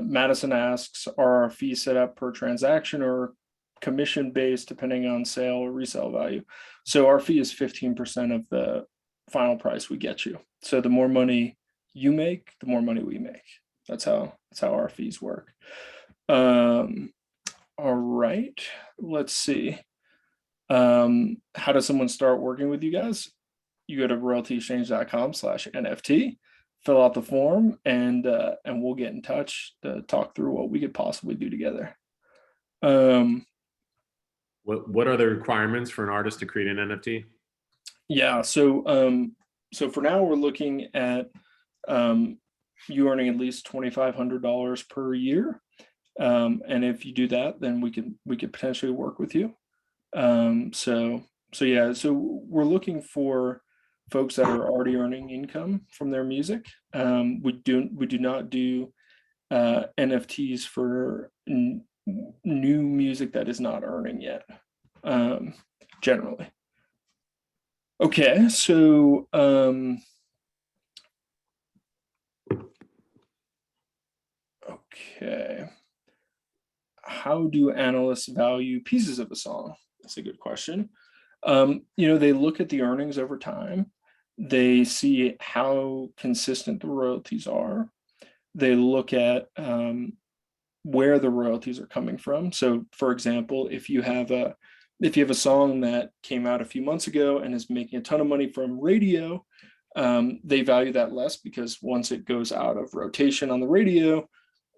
Madison asks, are our fees set up per transaction or commission based depending on sale or resale value? So our fee is 15% of the final price we get you. So the more money you make, the more money we make. That's how our fees work. All right, let's see. How does someone start working with you guys? You go to royaltyexchange.com/NFT, fill out the form, and we'll get in touch to talk through what we could possibly do together. What are the requirements for an artist to create an NFT? Yeah, so for now we're looking at you earning at least $2,500 per year, and if you do that, then we could potentially work with you. So yeah, so we're looking for folks that are already earning income from their music. We do not do NFTs for new music that is not earning yet, generally. Okay, so okay, how do analysts value pieces of a song? That's a good question. You know, they look at the earnings over time. They see how consistent the royalties are. They look at where the royalties are coming from. So, for example, if you have a song that came out a few months ago and is making a ton of money from radio, they value that less because once it goes out of rotation on the radio,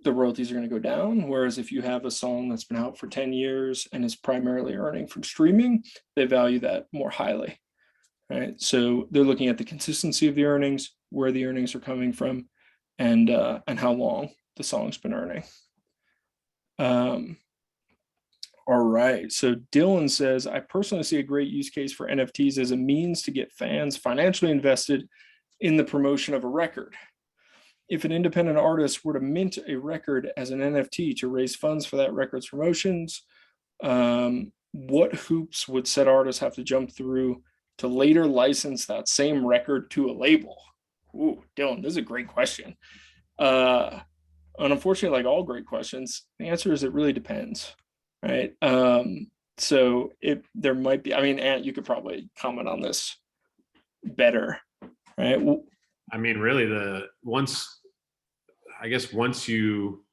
the royalties are going to go down. Whereas if you have a song that's been out for 10 years and is primarily earning from streaming, they value that more highly. Right. So they're looking at the consistency of the earnings, where the earnings are coming from, and how long the song's been earning. All right. So Dylan says, I personally see a great use case for NFTs as a means to get fans financially invested in the promotion of a record. If an independent artist were to mint a record as an NFT to raise funds for that record's promotions, what hoops would said artists have to jump through to later license that same record to a label? Ooh, Dylan, this is a great question. And unfortunately, like all great questions, the answer is it really depends, right? So there might be, I mean, Ant, you could probably comment on this better, right? Well, I mean, really, once you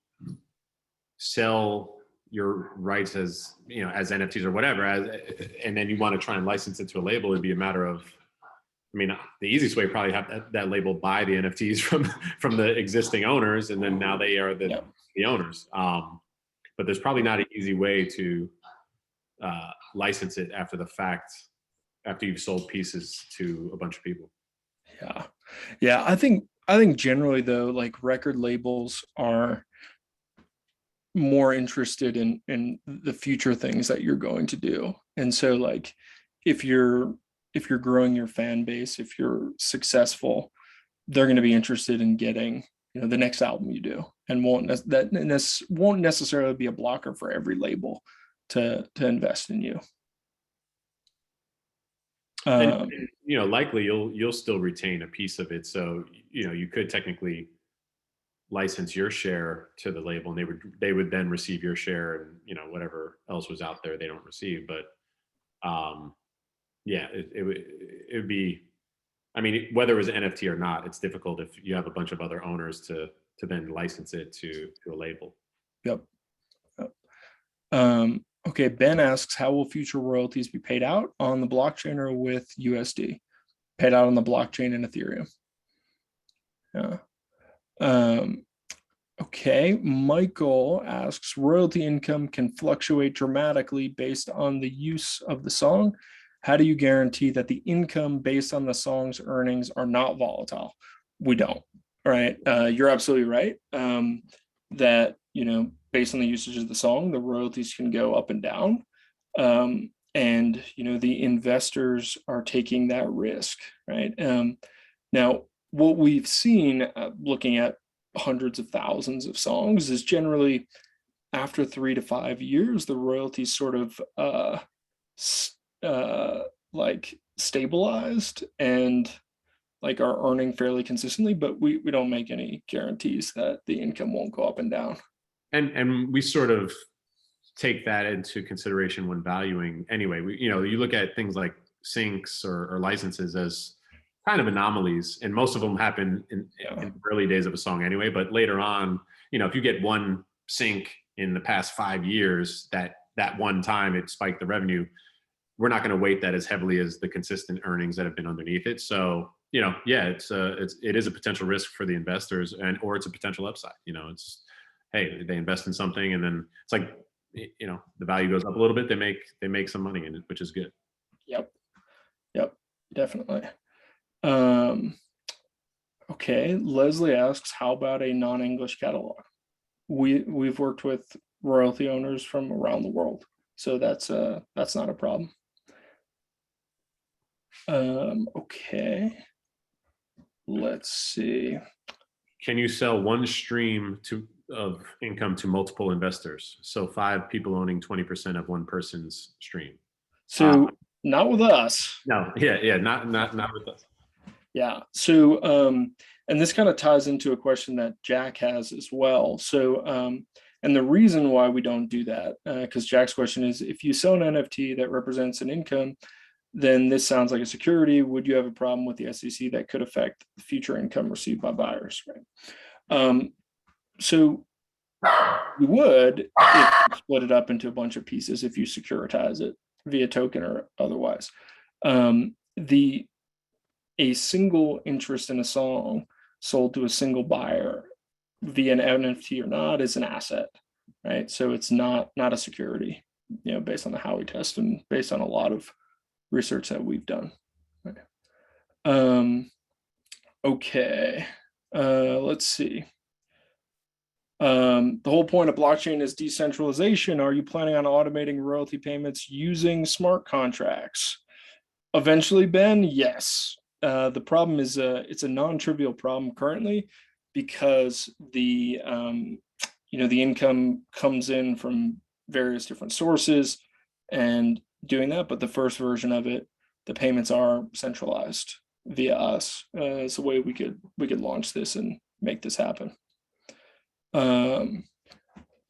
sell your rights as, you know, as NFTs or whatever, and then you want to try and license it to a label, it'd be a matter of, I mean, the easiest way probably have that label buy the NFTs from the existing owners, and then now they are the owners. But there's probably not an easy way to license it after the fact, after you've sold pieces to a bunch of people. Yeah. I think generally though, like record labels are more interested in the future things that you're going to do. And so like if you're growing your fan base, if you're successful, they're going to be interested in getting, you know, the next album you do, and won't necessarily be a blocker for every label to invest in you. And you know, likely you'll still retain a piece of it. So, you know, you could technically license your share to the label, and they would then receive your share, and, you know, whatever else was out there they don't receive. But yeah, it would be, I mean, whether it was an NFT or not, it's difficult if you have a bunch of other owners to then license it to a label. Yep. Okay, Ben asks, how will future royalties be paid out, on the blockchain or with USD? Paid out on the blockchain and Ethereum. Yeah. Okay, Michael asks, royalty income can fluctuate dramatically based on the use of the song. How do you guarantee that the income based on the song's earnings are not volatile? We don't, right? You're absolutely right. That, you know, based on the usage of the song, the royalties can go up and down. And, you know, the investors are taking that risk, right? Now, what we've seen looking at hundreds of thousands of songs is generally after 3 to 5 years, the royalties sort of like stabilized and like are earning fairly consistently, but we don't make any guarantees that the income won't go up and down. And we sort of take that into consideration when valuing anyway. You know, you look at things like syncs or licenses as kind of anomalies, and most of them happen in the early days of a song anyway. But later on, you know, if you get one sync in the past 5 years, that one time it spiked the revenue, we're not going to weight that as heavily as the consistent earnings that have been underneath it. So, you know, yeah, it is a potential risk for the investors, or it's a potential upside. You know, it's, hey, they invest in something, and then it's like, you know, the value goes up a little bit. They make some money in it, which is good. Yep, definitely. Okay, Leslie asks, how about a non-English catalog? We've worked with royalty owners from around the world, so that's not a problem. Okay, let's see. Can you sell one stream of income to multiple investors? So 5 people owning 20% of one person's stream. So not with us. No, yeah, not with us. Yeah. So, and this kind of ties into a question that Jack has as well. So, and the reason why we don't do that, because Jack's question is, if you sell an NFT that represents an income, then this sounds like a security. Would you have a problem with the SEC that could affect future income received by buyers? Right. So you would if you split it up into a bunch of pieces, if you securitize it via token or otherwise. A single interest in a song sold to a single buyer via an NFT or not is an asset, right? So it's not a security, you know, based on the Howey test and based on a lot of research that we've done. Right. Okay, let's see. The whole point of blockchain is decentralization. Are you planning on automating royalty payments using smart contracts? Eventually, Ben, yes. The problem is it's a non-trivial problem currently, because the you know, the income comes in from various different sources and doing that, but the first version of it, the payments are centralized via us. It's a way we could launch this and make this happen.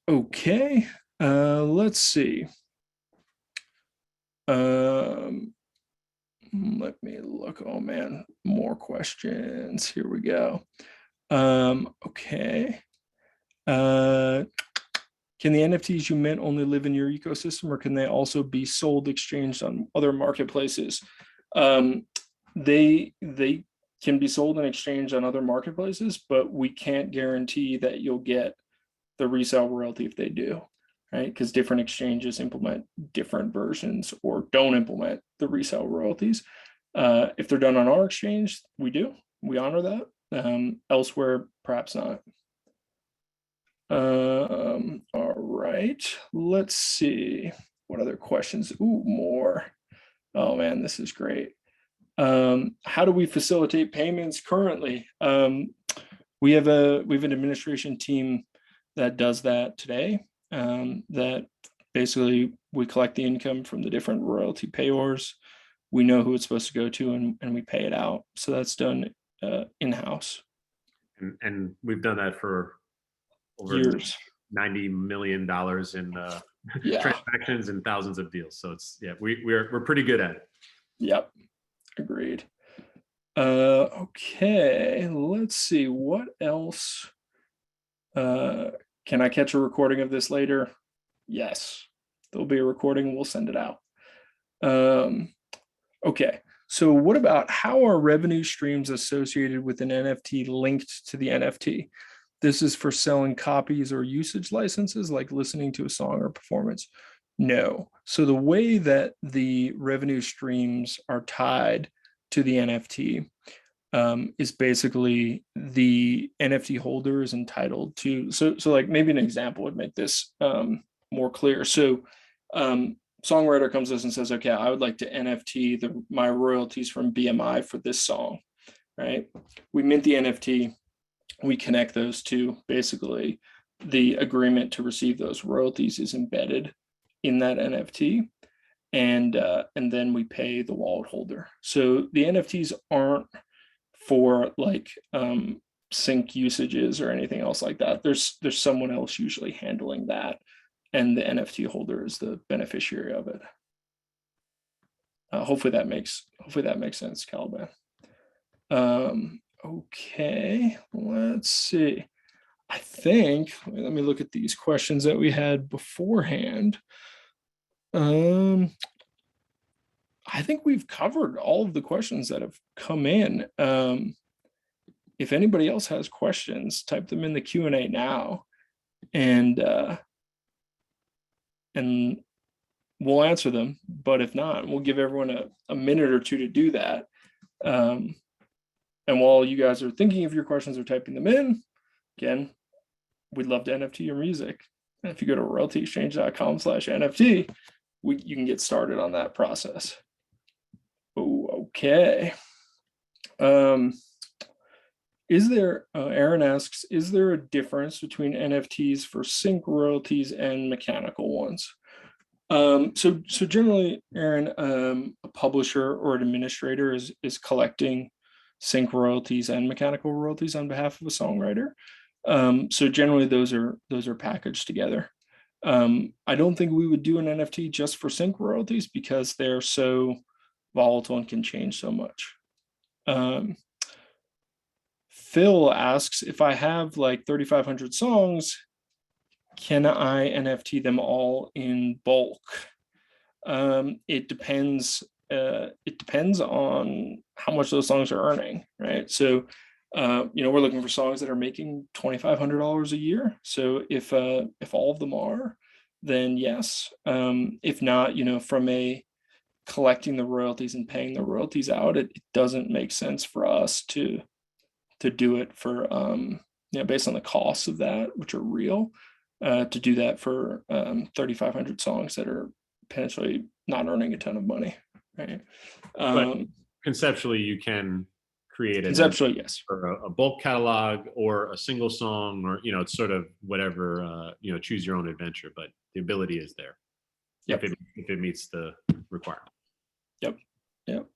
Okay, let's see. Let me look. Oh man, more questions. Here we go. Okay. Can the NFTs you mint only live in your ecosystem, or can they also be sold, exchanged on other marketplaces? They can be sold and exchanged on other marketplaces, but we can't guarantee that you'll get the resale royalty if they do, right? Because different exchanges implement different versions or don't implement the resale royalties. If they're done on our exchange, we honor that. Elsewhere, perhaps not. All right, let's see what other questions. Ooh, more. Oh man, this is great. How do we facilitate payments currently? We have an administration team that does that today. That basically we collect the income from the different royalty payors. We know who it's supposed to go to, and we pay it out. So that's done in-house. And we've done that for over years. $90 million in Yeah. transactions and thousands of deals. So it's, yeah, we're pretty good at it. Yep. Agreed. Okay, let's see what else. Can I catch a recording of this later? Yes, there'll be a recording. We'll send it out. Okay, so what about how are revenue streams associated with an NFT linked to the NFT? This is for selling copies or usage licenses, like listening to a song or performance. No. So the way that the revenue streams are tied to the NFT is basically the NFT holder is entitled to. So like maybe an example would make this more clear. So songwriter comes to us and says, okay, I would like to NFT my royalties from BMI for this song, right? We mint the NFT. We connect those two. Basically, the agreement to receive those royalties is embedded in that NFT, and then we pay the wallet holder. So the NFTs aren't for like sync usages or anything else like that. There's someone else usually handling that, and the NFT holder is the beneficiary of it. Hopefully that makes sense, Caliban. Okay, let's see. I think, let me look at these questions that we had beforehand. I think we've covered all of the questions that have come in. If anybody else has questions, type them in the Q&A now, and we'll answer them. But if not, we'll give everyone a minute or two to do that. And while you guys are thinking of your questions or typing them in, again, we'd love to NFT your music. And if you go to royaltyexchange.com/NFT, you can get started on that process. Oh, okay. Is there, Aaron asks, is there a difference between NFTs for sync royalties and mechanical ones? So generally, Aaron, a publisher or an administrator is collecting sync royalties and mechanical royalties on behalf of a songwriter. So generally those are packaged together. I don't think we would do an NFT just for sync royalties because they're so volatile and can change so much. Phil asks, if I have like 3,500 songs, can I NFT them all in bulk? It depends. It depends on how much those songs are earning, right? So, we're looking for songs that are making $2,500 a year. So if all of them are, then yes. If not, from a collecting the royalties and paying the royalties out, it doesn't make sense for us to do it for based on the costs of that, which are real, to do that for 3,500 songs that are potentially not earning a ton of money. Right. But conceptually, you can create yes, for a bulk catalog or a single song, or it's sort of whatever, choose your own adventure. But the ability is there. Yep. If it meets the requirement. Yep.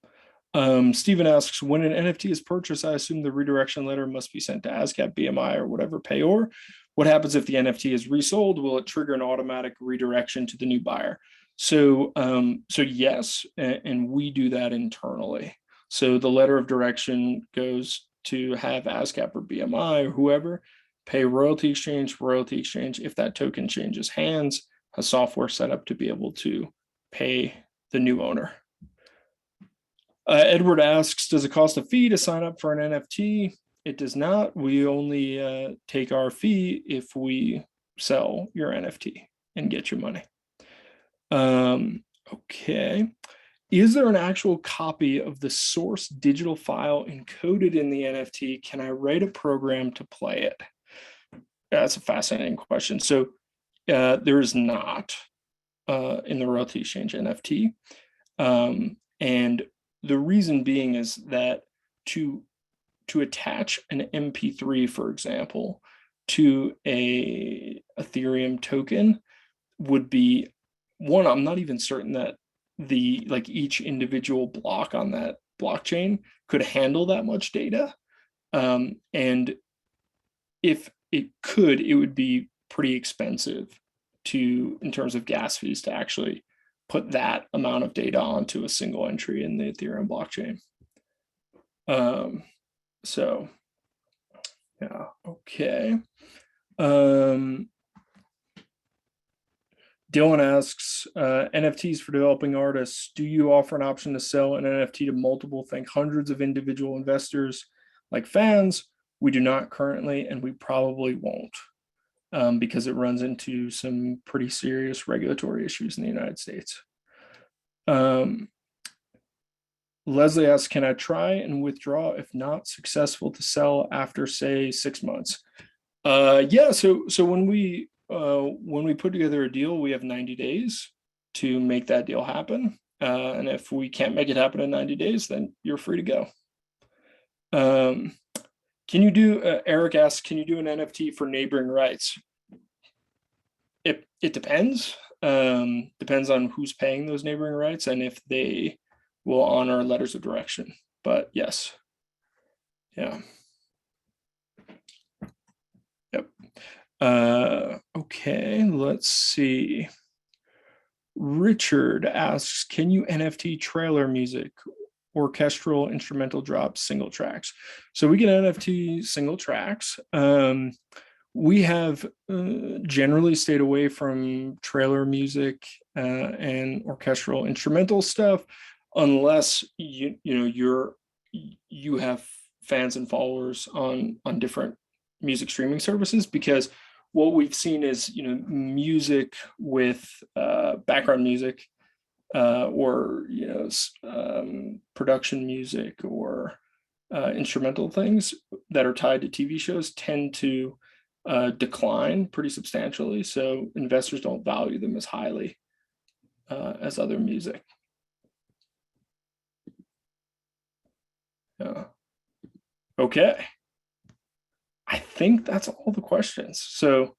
Stephen asks, when an NFT is purchased, I assume the redirection letter must be sent to ASCAP, BMI, or whatever payor. What happens if the NFT is resold? Will it trigger an automatic redirection to the new buyer? So yes, and we do that internally. So the letter of direction goes to have ASCAP or BMI or whoever pay royalty exchange. If that token changes hands, a software set up to be able to pay the new owner. Edward asks, does it cost a fee to sign up for an NFT? It does not. We only take our fee if we sell your NFT and get your money. Okay. Is there an actual copy of the source digital file encoded in the NFT? Can I write a program to play it? That's a fascinating question. So there is not in the royalty exchange NFT. And the reason being is that to attach an MP3, for example, to a Ethereum token would be one, I'm not even certain that each individual block on that blockchain could handle that much data. And if it could, it would be pretty expensive in terms of gas fees to actually put that amount of data onto a single entry in the Ethereum blockchain. So yeah, okay. Dylan asks, NFTs for developing artists, do you offer an option to sell an NFT to multiple, think hundreds of individual investors like fans? We do not currently, and we probably won't, because it runs into some pretty serious regulatory issues in the United States. Leslie asks, can I try and withdraw if not successful to sell after, say, 6 months? Yeah, so when we put together a deal, we have 90 days to make that deal happen. And if we can't make it happen in 90 days, then you're free to go. Can you do, Eric asks, can you do an NFT for neighboring rights? It depends. Depends on who's paying those neighboring rights and if they will honor letters of direction. But yes. Yeah. Yep. Okay, let's see. Richard asks, can you NFT trailer music, orchestral, instrumental drops, single tracks? So we can NFT single tracks. We have generally stayed away from trailer music and orchestral instrumental stuff, unless you have fans and followers on different music streaming services, because what we've seen is music with background music or production music or instrumental things that are tied to TV shows tend to decline pretty substantially, so investors don't value them as highly as other music. Okay, I think that's all the questions. So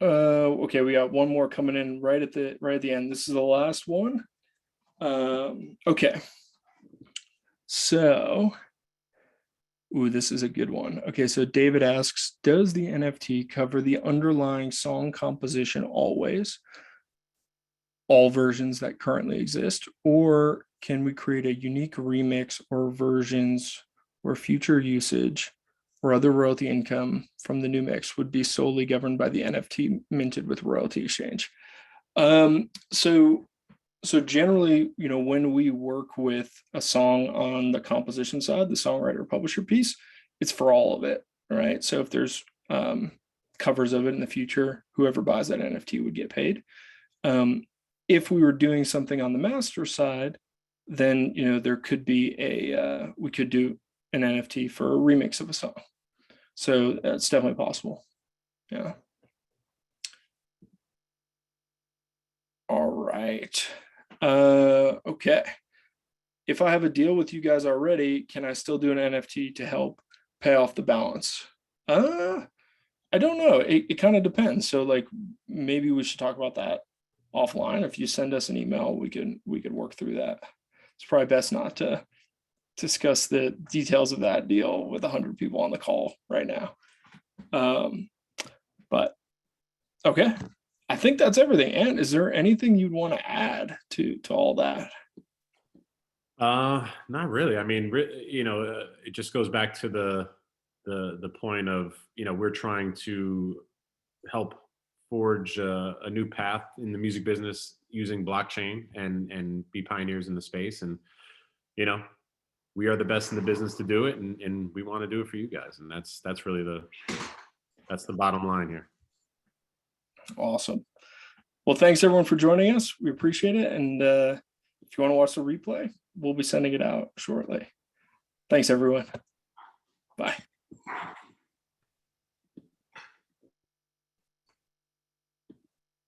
okay, we got one more coming in right at the end. This is the last one. Okay, so this is a good one. Okay, so David asks, does the NFT cover the underlying song composition always, all versions that currently exist, or can we create a unique remix or versions where future usage or other royalty income from the new mix would be solely governed by the NFT minted with royalty exchange? So generally, when we work with a song on the composition side, the songwriter publisher piece, it's for all of it, right? So if there's covers of it in the future, whoever buys that NFT would get paid. If we were doing something on the master side, then there could be we could do an NFT for a remix of a song. So that's definitely possible. Yeah. All right. Okay. If I have a deal with you guys already, can I still do an NFT to help pay off the balance? I don't know. It kind of depends. So maybe we should talk about that offline. If you send us an email, we could work through that. It's probably best not to discuss the details of that deal with 100 people on the call right now. But okay, I think that's everything. And is there anything you'd want to add to all that? Not really. I mean, it just goes back to the point of, we're trying to help forge a new path in the music business using blockchain and be pioneers in the space. And, you know, we are the best in the business to do it, and we want to do it for you guys. And that's really that's the bottom line here. Awesome. Well, thanks everyone for joining us. We appreciate it. And if you want to watch the replay, we'll be sending it out shortly. Thanks, everyone. Bye.